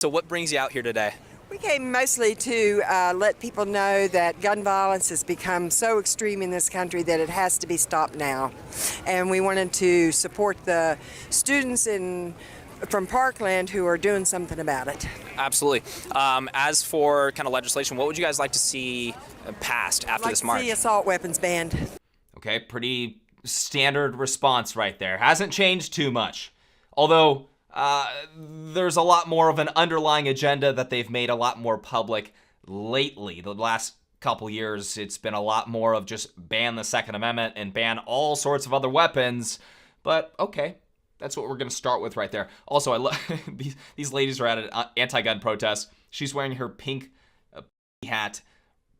So what brings you out here today? We came mostly to let people know that gun violence has become so extreme in this country that it has to be stopped now. And we wanted to support the students from Parkland who are doing something about it. Absolutely. As for kind of legislation, what would you guys like to see passed after this march? I'd like to see assault weapons banned. Okay, pretty standard response right there. Hasn't changed too much. Although there's a lot more of an underlying agenda that they've made a lot more public lately. The last couple years, it's been a lot more of just ban the Second Amendment and ban all sorts of other weapons. But okay, that's what we're going to start with right there. Also, I love these ladies are at an anti-gun protest. She's wearing her pink hat,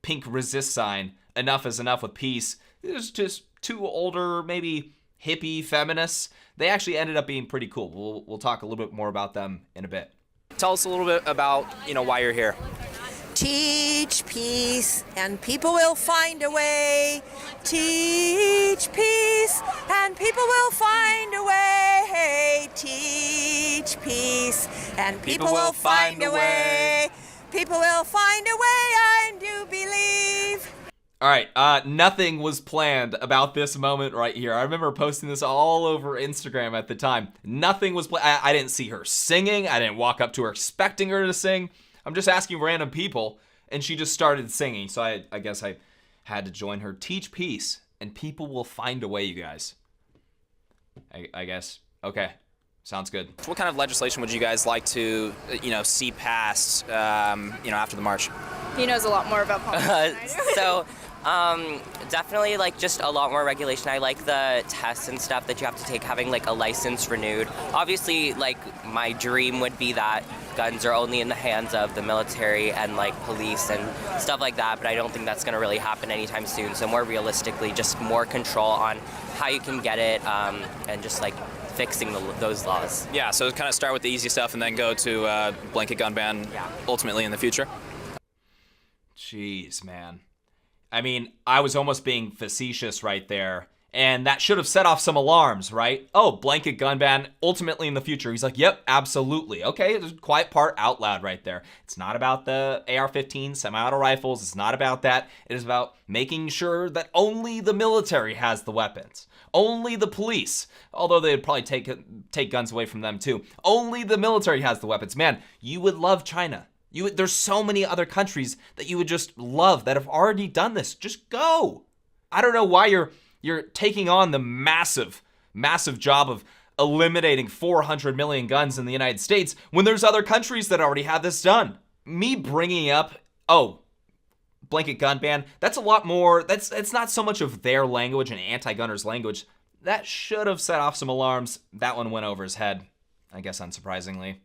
pink resist sign. Enough is enough with peace. There's just two older, maybe hippie feminists. They actually ended up being pretty cool. We'll talk a little bit more about them in a bit. Tell us a little bit about, why you're here. Teach peace and people will find a way. Teach peace and people will find a way. Teach peace and people will find a way. People will find a way, I do believe. All right, nothing was planned about this moment right here. I remember posting this all over Instagram at the time. Nothing was planned. I didn't see her singing. I didn't walk up to her expecting her to sing. I'm just asking random people, and she just started singing. So I guess I had to join her. Teach peace, and people will find a way, you guys. I guess. Okay, sounds good. What kind of legislation would you guys like to, see passed, after the march? He knows a lot more about politics than I do. Definitely just a lot more regulation. I like the tests and stuff that you have to take, having a license renewed. Obviously, my dream would be that guns are only in the hands of the military and police and stuff like that, but I don't think that's going to really happen anytime soon. So more realistically, just more control on how you can get it, and just fixing those laws. Yeah, so kind of start with the easy stuff and then go to blanket gun ban ultimately in the future. Jeez, man. I mean, I was almost being facetious right there, and that should have set off some alarms, right? Oh, blanket gun ban ultimately in the future. He's like, yep, absolutely. Okay, there's a quiet part out loud right there. It's not about the AR-15 semi-auto rifles. It's not about that. It is about making sure that only the military has the weapons. Only the police, although they'd probably take guns away from them too. Only the military has the weapons. Man, you would love China. There's so many other countries that you would just love that have already done this. Just go. I don't know why you're taking on the massive job of eliminating 400 million guns in the United States when there's other countries that already have this done. Me bringing up, blanket gun ban, that's a lot more, it's not so much of their language and anti-gunners language. That should have set off some alarms. That one went over his head, I guess unsurprisingly.